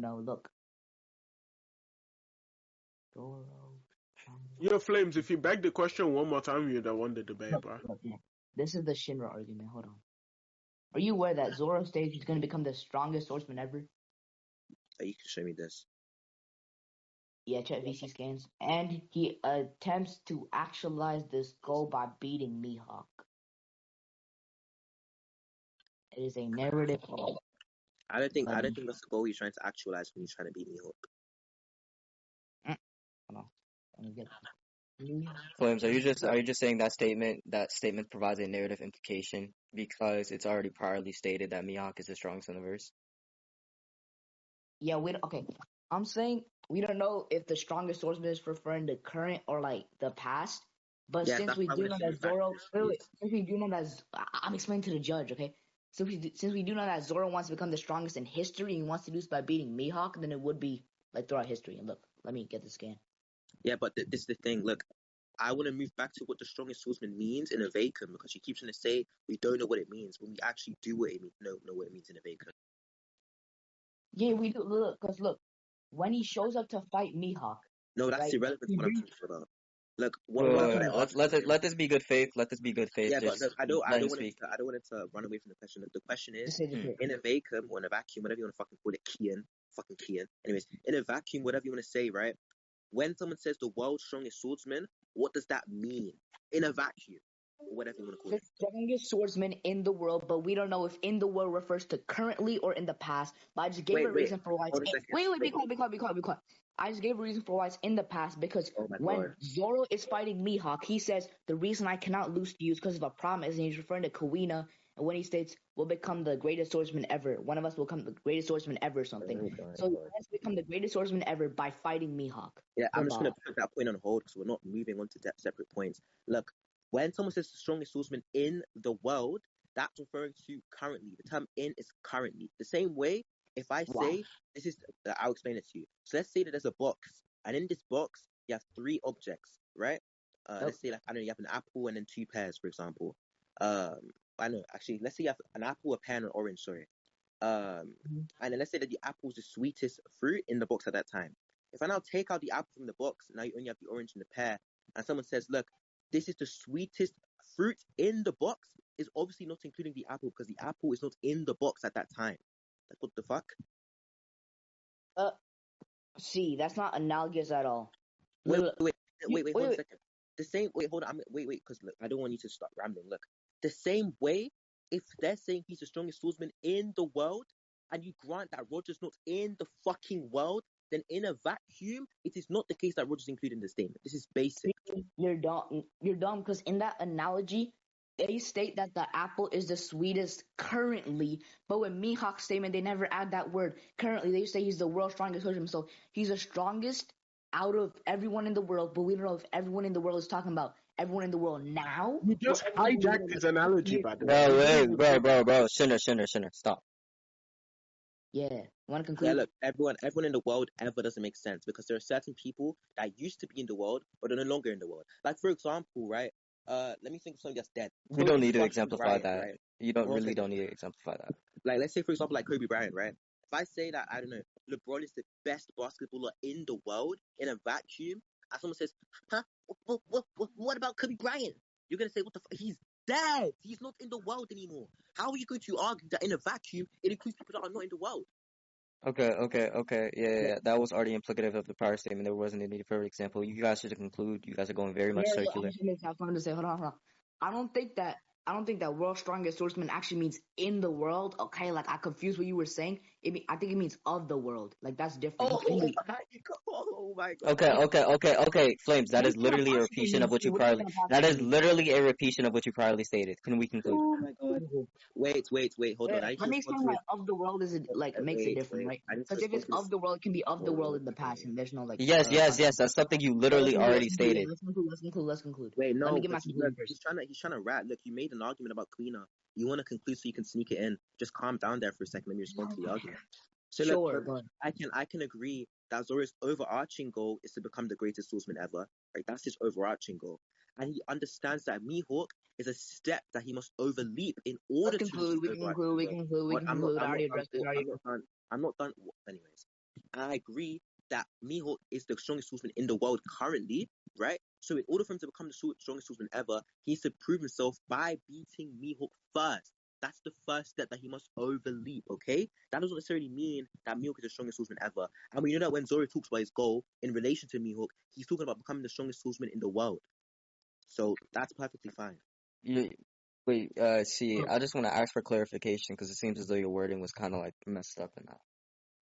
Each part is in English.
no. Look. Zoro. Yo, Flames, if you beg the question one more time, you'd have won the debate, Look, bro. look. This is the Shinra argument. Hold on. Are you aware that Zoro states he's going to become the strongest swordsman ever? You can show me this. Yeah, check VC scans. And he attempts to actualize this goal by beating Mihawk. It is a narrative. I don't think that's the goal he's trying to actualize when he's trying to beat Mihawk. Hold on. Let me get Flames, are you just saying that statement provides a narrative implication because it's already priorly stated that Mihawk is the strongest in the verse? Yeah, okay. I'm saying we don't know if the strongest swordsman is referring to current or like the past. But since we do know that Zoro, since we do know that I'm explaining to the judge, okay? Since we do know that Zoro wants to become the strongest in history and he wants to do this by beating Mihawk, then it would be like throughout history. And look, let me get the scan. Yeah, but this is the thing. Look, I want to move back to what the strongest swordsman means in a vacuum because you keep trying to say we don't know what it means when we actually do know what it means in a vacuum. Yeah, we do. Look, when he shows up to fight Mihawk. No, that's irrelevant to what I'm talking about. Look, let this be good faith. Let this be good faith. Yeah, but look, I don't want it to run away from the question. The question is, in a vacuum or in a vacuum, whatever you want to fucking call it, Kian. Anyways, in a vacuum, whatever you want to say, right? When someone says the world's strongest swordsman, what does that mean? In a vacuum, or whatever you want to call it. The strongest swordsman in the world, but we don't know if in the world refers to currently or in the past. But I just gave a reason for why. Be quiet. I just gave a reason for why it's in the past because when Zoro is fighting Mihawk, he says the reason I cannot lose to you is because of a promise, and he's referring to Kuina. And when he states, "We'll become the greatest swordsman ever," one of us will become the greatest swordsman ever, or something. So he has to become the greatest swordsman ever by fighting Mihawk. Yeah, I'm just gonna put that point on hold because we're not moving on to separate points. Look, when someone says the strongest swordsman in the world, that's referring to currently. The term "in" is currently. The same way. If I say this is, I'll explain it to you. So let's say that there's a box, and in this box you have 3 objects, right? Let's say you have an apple and then 2 pears, for example. Let's say you have an apple, a pear, and an orange. Sorry. And then let's say that the apple is the sweetest fruit in the box at that time. If I now take out the apple from the box, now you only have the orange and the pear, and someone says, "Look, this is the sweetest fruit in the box," is obviously not including the apple because the apple is not in the box at that time. Like, what the fuck? See, that's not analogous at all. Wait, hold on a second. The same, hold on, because look, I don't want you to stop rambling. Look, the same way, if they're saying he's the strongest swordsman in the world, and you grant that Roger's not in the fucking world, then in a vacuum, it is not the case that Roger's included in the statement. This is basic. You're dumb because in that analogy, they state that the apple is the sweetest currently, but with Mihawk's statement, they never add that word currently. They say he's the world's strongest swordsman, so he's the strongest out of everyone in the world, but we don't know if everyone in the world is talking about everyone in the world now. You just hijacked his analogy, by the way. Bro, Sinner, stop. Yeah, want to conclude? Yeah, look, everyone in the world ever doesn't make sense because there are certain people that used to be in the world but are no longer in the world. Like, for example, right? Let me think of something that's dead. We don't need to exemplify that. Right? You don't need to exemplify that. Like, let's say, for example, like Kobe Bryant, right? If I say that, I don't know, LeBron is the best basketballer in the world in a vacuum, and someone says, "Huh? What about Kobe Bryant?" You're gonna say, "What the fuck? He's dead. He's not in the world anymore." How are you going to argue that in a vacuum it includes people that are not in the world? Okay. Yeah. That was already implicative of the prior statement. There wasn't any further example. You guys should conclude. You guys are going very much circular. Hold on. I don't think that world's strongest swordsman actually means in the world. Okay, like I confused what you were saying. I think it means of the world. Like that's different. Oh my god. Okay. Flames. That is literally a repeat of what you priorly. That is literally a repeat of what you priorly stated. Can we conclude? Oh my god. Wait. Hold on. Let me explain why of the world is makes it different, right? Because if it's of the world, it can be of the world in the past, and there's no like. Yes. That's something you literally already stated. Let's conclude. Wait, no. Let me get my conclusion first. He's trying to rat. Look, you made an argument about Kuina. You want to conclude so you can sneak it in. Just calm down there for a second. Let me respond to the argument. So sure, look, I can agree that Zoro's overarching goal is to become the greatest swordsman ever. Right? That's his overarching goal. And he understands that Mihawk is a step that he must overleap in order to conclude. We can conclude. I already addressed this. I'm not done. Anyways, And I agree that Mihawk is the strongest swordsman in the world currently, right? So in order for him to become the strongest swordsman ever, he needs to prove himself by beating Mihawk first. That's the first step that he must overleap, okay? That doesn't necessarily mean that Mihawk is the strongest swordsman ever. And we know that when Zoro talks about his goal in relation to Mihawk, he's talking about becoming the strongest swordsman in the world. So that's perfectly fine. Wait, see, I just want to ask for clarification because it seems as though your wording was kind of like messed up in that.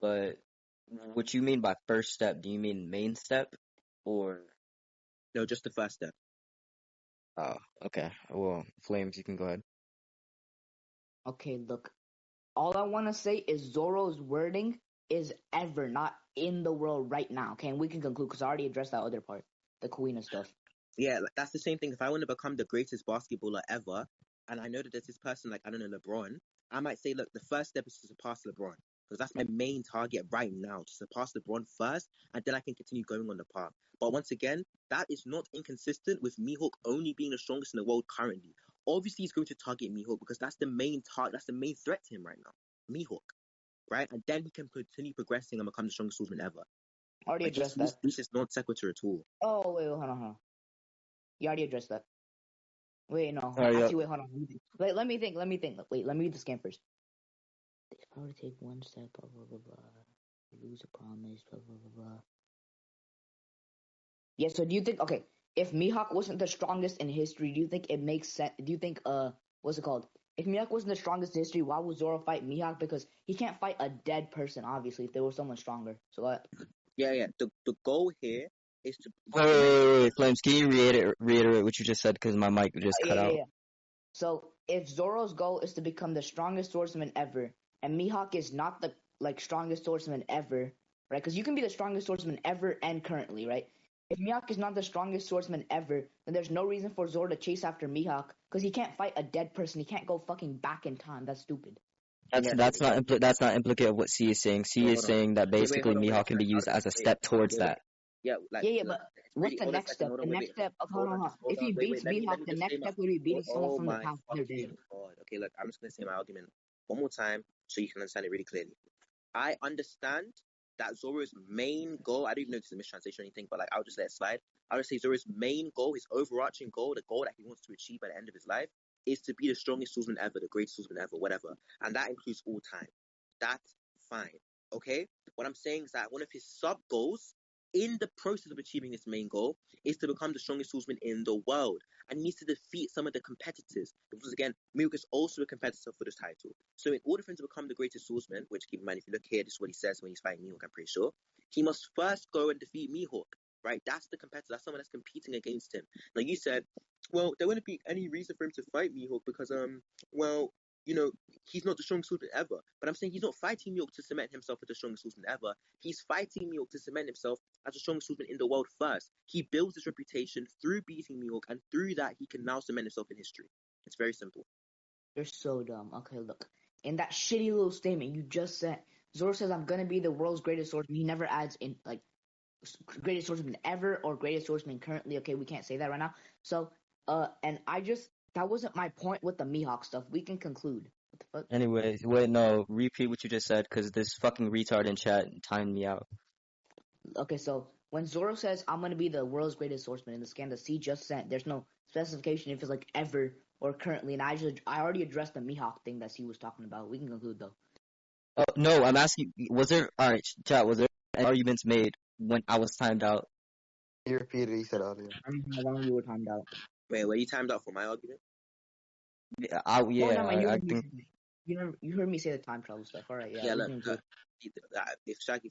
But what you mean by first step? Do you mean main step or? No, just the first step. Oh, okay. Well, Flames, you can go ahead. Okay, look. All I want to say is Zoro's wording is ever, not in the world right now. Okay, and we can conclude because I already addressed that other part, the Kuina stuff. Yeah, like, that's the same thing. If I want to become the greatest basketballer ever, and I know that there's this person like, I don't know, LeBron, I might say, look, the first step is to surpass LeBron. Because that's my main target right now, to surpass LeBron first, and then I can continue going on the path. But once again, that is not inconsistent with Mihawk only being the strongest in the world currently. Obviously, he's going to target Mihawk because that's the main that's the main threat to him right now. Mihawk. Right? And then he can continue progressing and become the strongest swordsman ever. Already addressed that. This is not sequitur at all. Oh, wait, hold on. You already addressed that. Wait, no. Wait, hold on. Wait, let me think. Wait, let me read the scan first. If I were to take one step, blah, blah, blah, blah. Lose a promise, blah, blah, blah, blah. Yeah, so do you think, okay, if Mihawk wasn't the strongest in history, do you think it makes sense? Do you think, what's it called? If Mihawk wasn't the strongest in history, why would Zoro fight Mihawk? Because he can't fight a dead person, obviously, if there was someone stronger. So, Yeah. The goal here is to. Wait, Flames, can you reiterate what you just said? Because my mic just cut out. Yeah. So, if Zoro's goal is to become the strongest swordsman ever, and Mihawk is not the, strongest swordsman ever, right? Because you can be the strongest swordsman ever and currently, right? If Mihawk is not the strongest swordsman ever, then there's no reason for Zoro to chase after Mihawk, because he can't fight a dead person. He can't go fucking back in time. That's stupid. That's not implicative of what C is saying. C is saying that basically Mihawk can be used as a step towards that. Yeah, but what's the next step? The next step of if he beats Mihawk, the next step would be beating someone from the past. Okay, look, I'm just gonna say my argument one more time so you can understand it really clearly. I understand that Zoro's main goal, I don't even know if it's a mistranslation or anything, but I'll just let it slide. I'll just say Zoro's main goal, his overarching goal, the goal that he wants to achieve by the end of his life, is to be the strongest swordsman ever, the greatest swordsman ever, whatever. And that includes all time. That's fine. Okay? What I'm saying is that one of his sub goals in the process of achieving his main goal is to become the strongest swordsman in the world. And he needs to defeat some of the competitors. Because again, Mihawk is also a competitor for this title. So in order for him to become the greatest swordsman, which keep in mind, if you look here, this is what he says when he's fighting Mihawk, I'm pretty sure, he must first go and defeat Mihawk. Right? That's the competitor. That's someone that's competing against him. Now you said, well, there wouldn't be any reason for him to fight Mihawk because, he's not the strongest swordsman ever. But I'm saying he's not fighting Mihawk to cement himself as the strongest swordsman ever. He's fighting Mihawk to cement himself as the strongest swordsman in the world first. He builds his reputation through beating Mihawk, and through that, he can now cement himself in history. It's very simple. You're so dumb. Okay, look. In that shitty little statement you just said, Zoro says, I'm gonna be the world's greatest swordsman. He never adds in, greatest swordsman ever or greatest swordsman currently. Okay, we can't say that right now. So, and that wasn't my point with the Mihawk stuff. We can conclude. What the fuck? Anyways, wait, no, repeat what you just said because this fucking retard in chat timed me out. Okay, so when Zoro says, I'm gonna be the world's greatest swordsman in the scan that C just sent, there's no specification if it's ever or currently, and I already addressed the Mihawk thing that C was talking about. We can conclude though. Oh, no, I'm asking, was there any arguments made when I was timed out? He repeated, he said earlier. I don't know how long you were timed out. Wait, were you timed out for my argument? I think... You heard me say the time travel stuff. All right, yeah. Look, if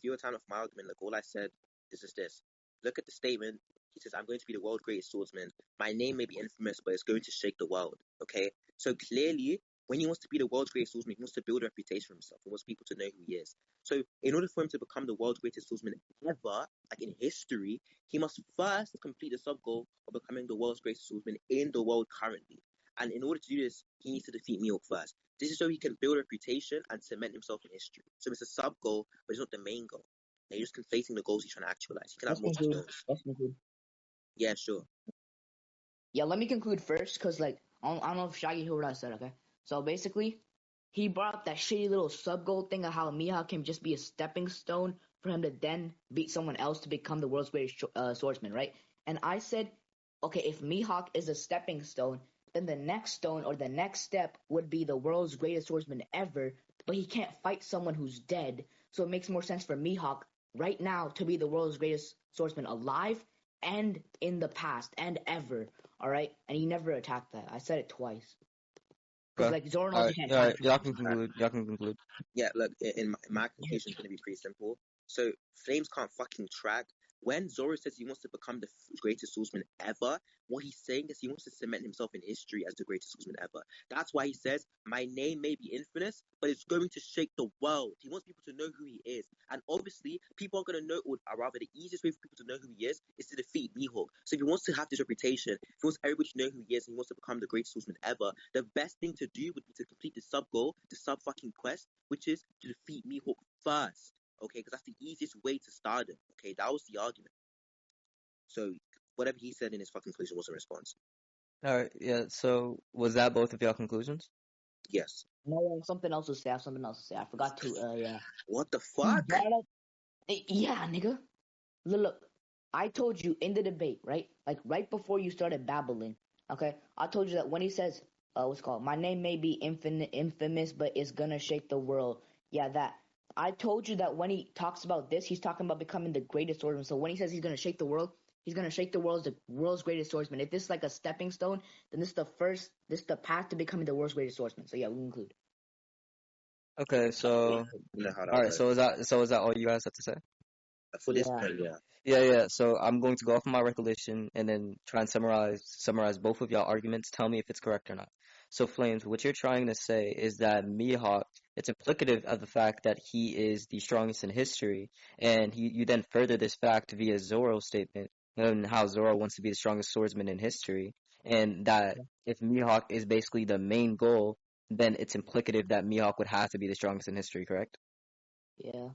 you were timed out for my argument, look, all I said is just this. Look at the statement. He says, I'm going to be the world's greatest swordsman. My name may be infamous, but it's going to shake the world. Okay? So clearly, when he wants to be the world's greatest swordsman, he wants to build a reputation for himself. He wants people to know who he is. So in order for him to become the world's greatest swordsman ever, in history, he must first complete the sub-goal of becoming the world's greatest swordsman in the world currently. And in order to do this, he needs to defeat Mihawk first. This is so he can build a reputation and cement himself in history. So it's a sub-goal, but it's not the main goal. Now, you're just conflating the goals he's trying to actualize. He can have multiple goals. Let's conclude. Yeah, sure. Yeah, let me conclude first, because, I don't know if Shaggy heard what I said, okay? So, basically, he brought up that shitty little sub-goal thing of how Mihawk can just be a stepping stone for him to then beat someone else to become the world's greatest swordsman, right? And I said, okay, if Mihawk is a stepping stone, then the next stone or the next step would be the world's greatest swordsman ever, but he can't fight someone who's dead, so it makes more sense for Mihawk right now to be the world's greatest swordsman alive and in the past and ever, all right? And he never attacked that. I said it twice. Because, like, Zoro knows he can't All right, fight y'all can conclude. Y'all can conclude. Yeah, look, in my conclusion is going to be pretty simple. So Flames can't fucking track. When Zoro says he wants to become the greatest swordsman ever, what he's saying is he wants to cement himself in history as the greatest swordsman ever. That's why he says, my name may be infamous, but it's going to shake the world. He wants people to know who he is. And obviously, people are going to know, or rather, the easiest way for people to know who he is to defeat Mihawk. So if he wants to have this reputation, if he wants everybody to know who he is, and he wants to become the greatest swordsman ever, the best thing to do would be to complete the sub-goal, the sub-fucking quest, which is to defeat Mihawk first. Okay, because that's the easiest way to start it. Okay, that was the argument. So whatever he said in his fucking conclusion was a response. All right, yeah. So was that both of y'all conclusions? Yes. No, something else to say. I have something else to say. I forgot to. Yeah. What the fuck? Yeah, nigga. Look, I told you in the debate, right? Like right before you started babbling. Okay, I told you that when he says, what's it called? My name may be infamous, but it's gonna shake the world. Yeah, that. I told you that when he talks about this, he's talking about becoming the greatest swordsman. So when he says he's gonna shake the world, he's gonna shake the world as the world's greatest swordsman. If this is like a stepping stone, then this is the path to becoming the world's greatest swordsman. So yeah, we include. Okay, so all right, so is that all you guys have to say? For this part, yeah. Yeah. So I'm going to go off of my recollection and then try and summarize both of y'all arguments. Tell me if it's correct or not. So Flames, what you're trying to say is that Mihawk, it's implicative of the fact that he is the strongest in history, and you then further this fact via Zoro's statement and how Zoro wants to be the strongest swordsman in history, and that if Mihawk is basically the main goal, then it's implicative that Mihawk would have to be the strongest in history, correct? Yeah.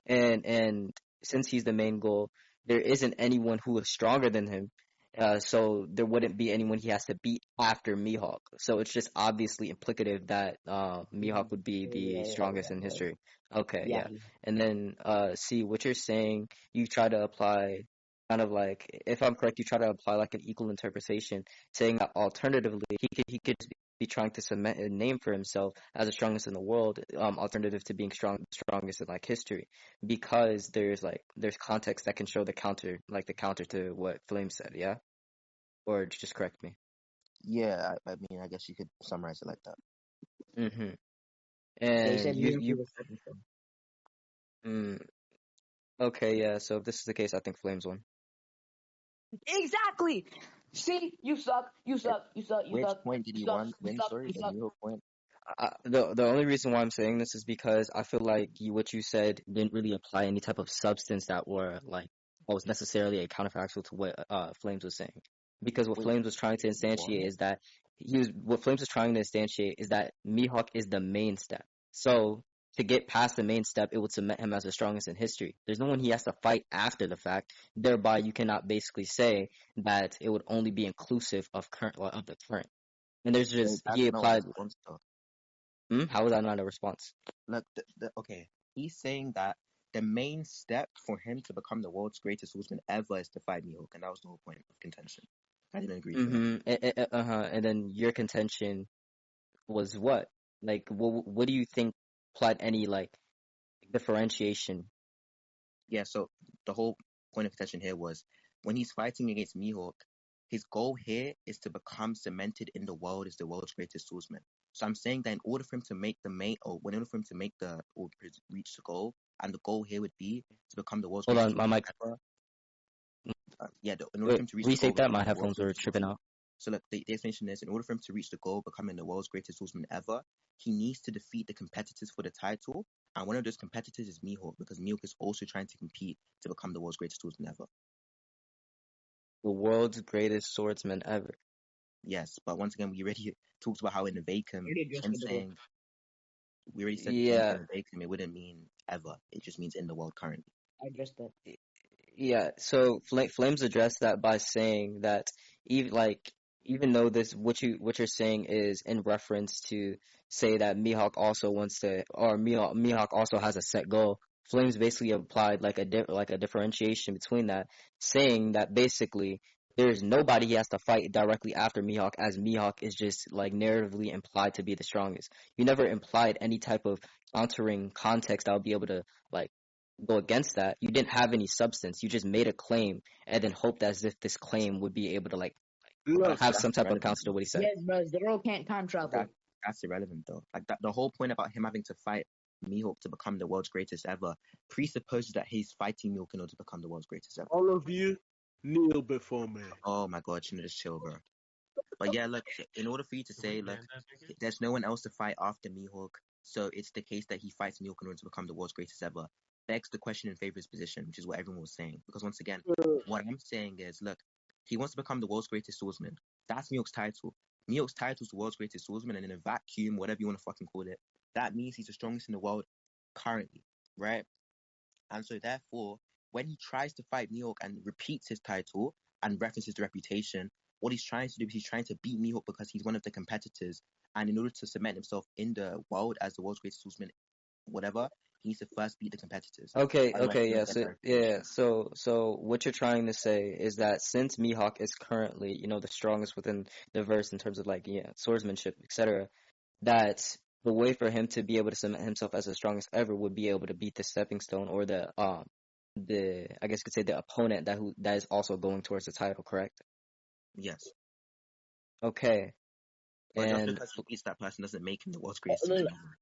And since he's the main goal, there isn't anyone who is stronger than him. So there wouldn't be anyone he has to beat after Mihawk. So it's just obviously implicative that Mihawk would be the strongest in history. Okay, yeah. And then see what you're saying, you try to apply kind of like, if I'm correct, you try to apply like an equal interpretation, saying that alternatively he could be trying to cement a name for himself as the strongest in the world, alternative to being strongest in like history, because there's context that can show the counter to what Flame said, yeah? Or just correct me. Yeah, I mean, I guess you could summarize it like that. Mm-hmm. And okay, yeah, so if this is the case, I think Flames won. Exactly! See, you suck. Which point did he win? Sorry, the Mihawk point. The only reason why I'm saying this is because I feel like what you said didn't really apply any type of substance that was necessarily a counterfactual to what Flames was saying. Because what Flames was trying to instantiate is that Mihawk is the main step. So to get past the main step, it would cement him as the strongest in history. There's no one he has to fight after the fact. Thereby, you cannot basically say that it would only be inclusive of the current. And there's just he applied. How was that not a response? Look, okay, he's saying that the main step for him to become the world's greatest swordsman ever is to fight Mihawk, and that was the whole point of contention. I didn't agree with that. And then your contention was what? Like, what do you think applied any differentiation? Yeah, so the whole point of contention here was when he's fighting against Mihawk, his goal here is to become cemented in the world as the world's greatest swordsman. So I'm saying that in order for him to make reach the goal, and the goal here would be to become the world's greatest swordsman ever. In order for him to reach restate that, my headphones were tripping out. So look, the explanation is, in order for him to reach the goal, becoming the world's greatest swordsman ever, he needs to defeat the competitors for the title, and one of those competitors is Mihawk, because Mihawk is also trying to compete to become the world's greatest swordsman ever. The world's greatest swordsman ever. Yes, but once again, we already talked about how in the vacuum, we already said in the vacuum, it wouldn't mean ever. It just means in the world currently. I addressed that. Yeah, so Flames addressed that by saying that even though what you're saying is in reference to say that Mihawk also wants to, or Mihawk also has a set goal, Flames basically applied like a differentiation between that, saying that basically there's nobody he has to fight directly after Mihawk, as Mihawk is just like narratively implied to be the strongest. You never implied any type of countering context that would be able to like go against that. You didn't have any substance. You just made a claim and then hoped as if this claim would be able to like Look, have some That's type of irrelevant. counter to what he said. Yes, bro. Zoro can't time travel. That's irrelevant though. Like that, the whole point about him having to fight Mihawk to become the world's greatest ever presupposes that he's fighting Mihawk in order to become the world's greatest ever. all of you kneel before me. Oh my god, you know, just chill, bro. But yeah, look, in order for you to say, look, there's no one else to fight after Mihawk, so it's the case that he fights Mihawk in order to become the world's greatest ever, begs the question in favor of his position, which is what everyone was saying. Because once again, what I'm saying is, look, he wants to become the world's greatest swordsman. That's Mihawk's title. Mihawk's title is the world's greatest swordsman, and in a vacuum, whatever you want to fucking call it, that means he's the strongest in the world currently, right? And so therefore, when he tries to fight Mihawk and repeats his title and references the reputation, what he's trying to do is he's trying to beat Mihawk because he's one of the competitors. And in order to cement himself in the world as the world's greatest swordsman, whatever, he needs to first beat the competitors. Okay, Otherwise, okay, he'll yeah, get so there. yeah, so what you're trying to say is that since Mihawk is currently, you know, the strongest within the verse in terms of like, yeah, swordsmanship, etc., that the way for him to be able to cement himself as the strongest ever would be able to beat the stepping stone or the I guess you could say the opponent that is also going towards the title, correct? Yes. Okay. But just And because he beats that person doesn't make him the world's greatest Look, swordsman ever.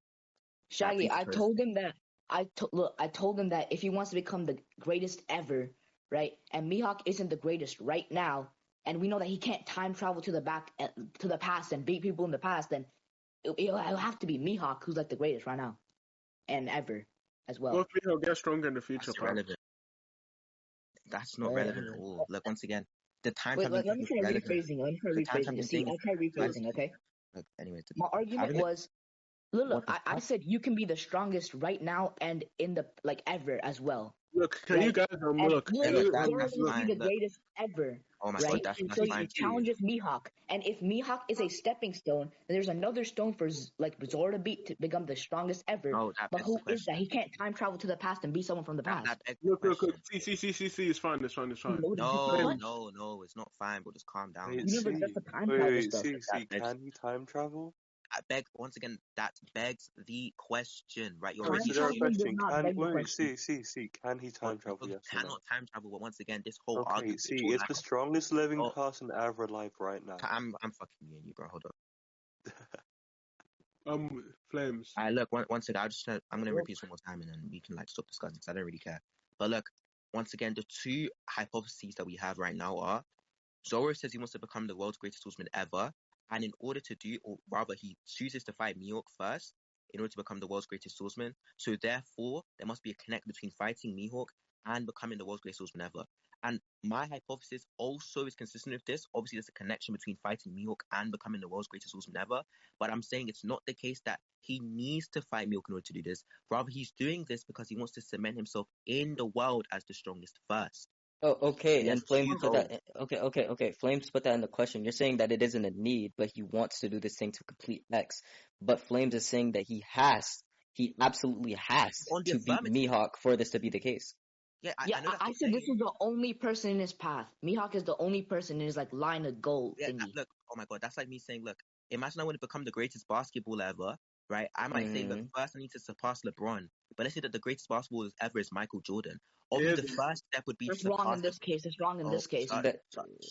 Shaggy, I presupposes- told him that I told him that if he wants to become the greatest ever, right? And Mihawk isn't the greatest right now, and we know that he can't time travel to the past and beat people in the past, then it'll have to be Mihawk who's like the greatest right now and ever as well. Both me will get stronger in the future, That's pal. irrelevant. That's not relevant at all. Look, once again, the time Wait, traveling let me thing try is relevant. rephrasing. Let me try The time rephrasing. traveling See, thing I'll is try rephrasing. Okay. Look, anyway, My argument was, look, What the I fuck? said you can be the strongest right now and in the like ever as well. Look, can you Right. guys And look? Hey, look, look, Zoro that's will be fine. the Look. greatest ever, Oh my right? god, that's So fine he too. challenges Mihawk, and if Mihawk is a stepping stone, then there's another stone for like Zoro to beat to become the strongest ever. No, that But begs the who is question. that? He can't time travel to the past and beat someone from the past. That begs the Look, question. see, it's fine, it's fine. No, it's not fine, but just calm down. Wait, You never see, got the time wait, travel wait, stuff. see, can he time travel? I beg once again. That begs the question, right? You're Time already Answer that traveling does question. not Can beg the wait, question. see, can he time travel? You Yes or no? cannot time travel. But once again, this whole Okay, argument. see, it's the strongest living Oh. person ever alive right now. I'm fucking you and you, bro. Hold up. Flames. I look once again. I'm gonna repeat this one more time, and then we can like stop discussing because I don't really care. But look, once again, the two hypotheses that we have right now are: Zoro says he wants to become the world's greatest swordsman ever, and in order to do, or rather, he chooses to fight Mihawk first in order to become the world's greatest swordsman. So therefore, there must be a connect between fighting Mihawk and becoming the world's greatest swordsman ever. And my hypothesis also is consistent with this. Obviously, there's a connection between fighting Mihawk and becoming the world's greatest swordsman ever. But I'm saying it's not the case that he needs to fight Mihawk in order to do this. Rather, he's doing this because he wants to cement himself in the world as the strongest first. Oh, okay, Yes, and Flames you put go. that. Okay. Flames put that in the question. You're saying that it isn't a need, but he wants to do this thing to complete X. But Flames is saying that he absolutely has On the to beat affirmative. Mihawk for this to be the case. Yeah, Yeah, I know that's I what said you're this is the only person in his path. Mihawk is the only person in his like line of goal saying. thingy. Look, oh my god, that's like me saying, look, imagine I want to become the greatest basketballer ever, right? I might say, look, first I need to surpass LeBron. But let's say that the greatest basketballer ever is Michael Jordan. Obviously, the first step would be That's to wrong surpass in this case. It's wrong in this case.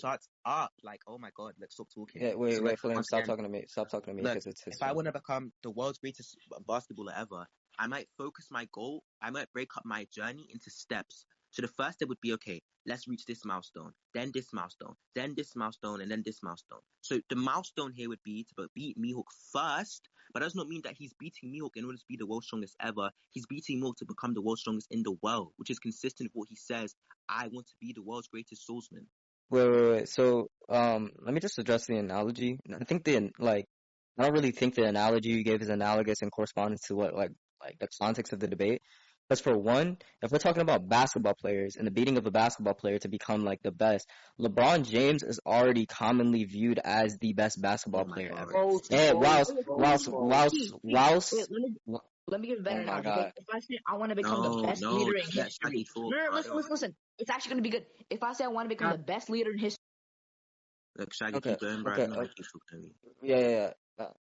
Shut up. Like, oh my god, let's stop talking. Yeah, wait, So, look, Flames, once stop again, talking to me. Stop talking to me look, because it's his if I turn. want to become the world's greatest basketballer ever, I might focus my goal, I might break up my journey into steps. So the first step would be, okay, let's reach this milestone, then this milestone, then this milestone, and then this milestone. So the milestone here would be to beat Mihawk first, but that does not mean that he's beating Mihawk in order to be the world's strongest ever. He's beating Mihawk to become the world's strongest in the world, which is consistent with what he says, I want to be the world's greatest swordsman. Wait. So, let me just address the analogy. I think I don't really think the analogy you gave is analogous in correspondence to what like the context of the debate. Because for one, if we're talking about basketball players and the beating of a basketball player to become like the best, LeBron James is already commonly viewed as the best basketball player ever. And whilst Let me give a better Oh my analogy, okay? god. If I say I want to become the best No, leader in just let Shaggy history. talk, No, bro. listen. It's actually going to be good. If I say I want to become the best leader in history. Look, Shaggy, Okay. keep going, bro. I Okay. don't know why you keep talking to me. Yeah.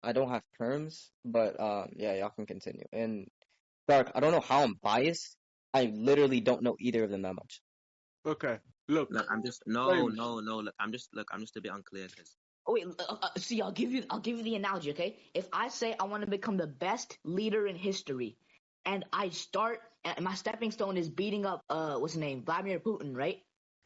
I don't have terms, but yeah, y'all can continue. And Dark, I don't know how I'm biased. I literally don't know either of them that much. Okay. Look, Look, I'm just flames. no. Look, I'm just a bit unclear because Oh wait, see, I'll give you the analogy, okay? If I say I want to become the best leader in history, and I start, and my stepping stone is beating up, what's his name, Vladimir Putin, right?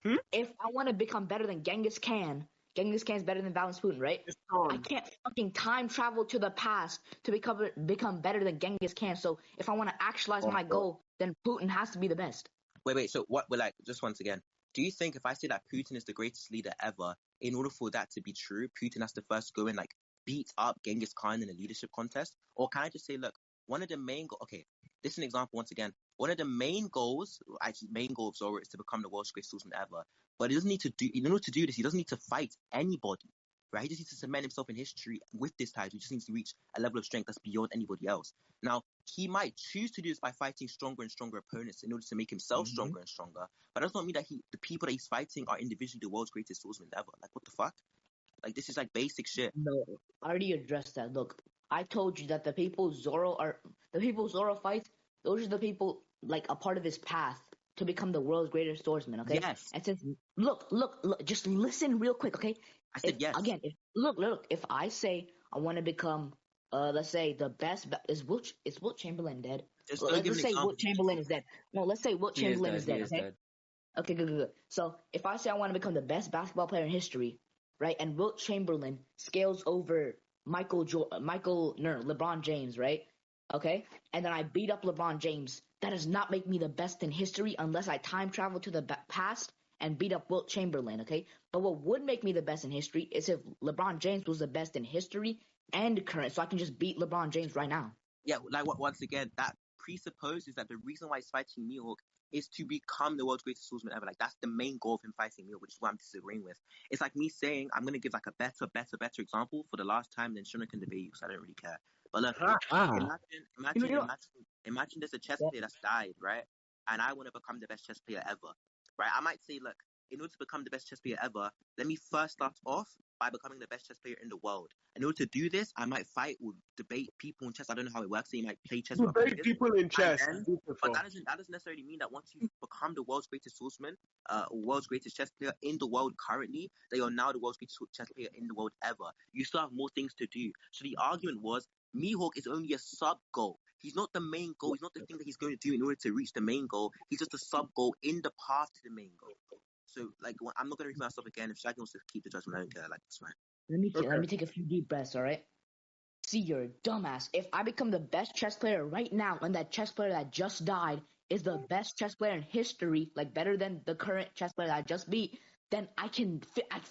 Hmm? If I want to become better than Genghis Khan's better than Vladimir Putin, right? It's I on. can't fucking time travel to the past to become better than Genghis Khan. So if I want to actualize my goal, then Putin has to be the best. wait. So what? We're like, just once again, do you think if I say that Putin is the greatest leader ever, in order for that to be true, Putin has to first go and like beat up Genghis Khan in a leadership contest, or can I just say, look, one of the main okay, this is an example once again. One of the main goals, actually, main goal of Zoro is to become the world's greatest swordsman ever. But he doesn't need to do. In order to do this, he doesn't need to fight anybody. Right? He just needs to cement himself in history with this title. He just needs to reach a level of strength that's beyond anybody else. Now, he might choose to do this by fighting stronger and stronger opponents in order to make himself stronger and stronger. But that does not mean that the people that he's fighting are individually the world's greatest swordsmen ever. Like, what the fuck? Like, this is like basic shit. No, I already addressed that. Look, I told you that the people Zoro fights, those are the people like a part of his path to become the world's greatest swordsman, okay? Yes. And since look, just listen real quick, okay? I said yes. Again, if I say I want to become let's say the best is Wilt Chamberlain dead? Just don't give Let's an say example. Wilt Chamberlain is dead. No, let's say Wilt He is Chamberlain dead. is dead, He is okay? dead. Okay, good. So if I say I want to become the best basketball player in history, right, and Wilt Chamberlain scales over LeBron James, right? Okay, and then I beat up LeBron James. That does not make me the best in history unless I time travel to the past and beat up Wilt Chamberlain. Okay, but what would make me the best in history is if LeBron James was the best in history and current, so I can just beat LeBron James right now. Yeah, like once again, that presupposes that the reason why he's fighting Mihawk is to become the world's greatest swordsman ever. Like, that's the main goal of him fighting Mihawk, which is what I'm disagreeing with. It's like me saying I'm gonna give like a better example for the last time, then Shuna can debate you because I don't really care. But look, imagine there's a chess player that's died, right? And I want to become the best chess player ever, right? I might say, look, in order to become the best chess player ever, let me first start off by becoming the best chess player in the world. In order to do this, I might fight or debate people in chess. I don't know how it works. So you might play chess with Debate people in chess. but that doesn't necessarily mean that once you become the world's greatest swordsman, or world's greatest chess player in the world currently, they are now the world's greatest chess player in the world ever. You still have more things to do. So the argument was Mihawk is only a sub goal. He's not the main goal. He's not the thing that he's going to do in order to reach the main goal. He's just a sub goal in the path to the main goal. So, like, I'm not going to repeat myself again. If Shaggy wants to keep the judgment, I don't care. Like, it's fine. Let me take a few deep breaths, all right? See, you're a dumbass. If I become the best chess player right now, and that chess player that just died is the best chess player in history, like better than the current chess player that I just beat, then I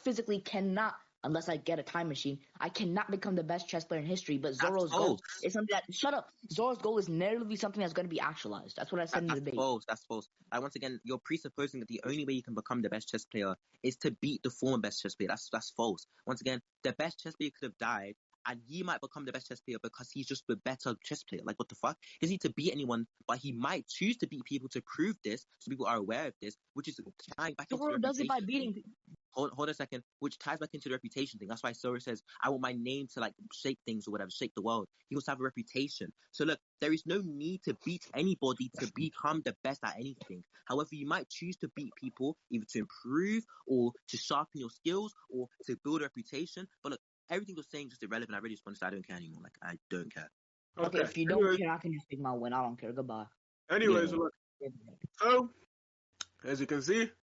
physically cannot, unless I get a time machine, I cannot become the best chess player in history. But Zoro's goal is something that, shut up. Zoro's goal is narratively something that's going to be actualized. That's what I said in the debate. That's false. Once again, you're presupposing that the only way you can become the best chess player is to beat the former best chess player. That's false. Once again, the best chess player could have died, and he might become the best chess player because he's just a better chess player. Like, what the fuck? He doesn't need to beat anyone, but he might choose to beat people to prove this, so people are aware of this, which is tying back into Zoro does it by beating people. Hold a second, which ties back into the reputation thing. That's why Zoro says, I want my name to like shake things or whatever, shake the world. He wants to have a reputation. So look, there is no need to beat anybody to become the best at anything. However, you might choose to beat people either to improve or to sharpen your skills or to build a reputation. But look, everything you're saying is just irrelevant. I really just want to say I don't care anymore. Like, I don't care. Okay, if you don't care, I can just take my win. I don't care. Goodbye. Anyways, look. So, as you can see,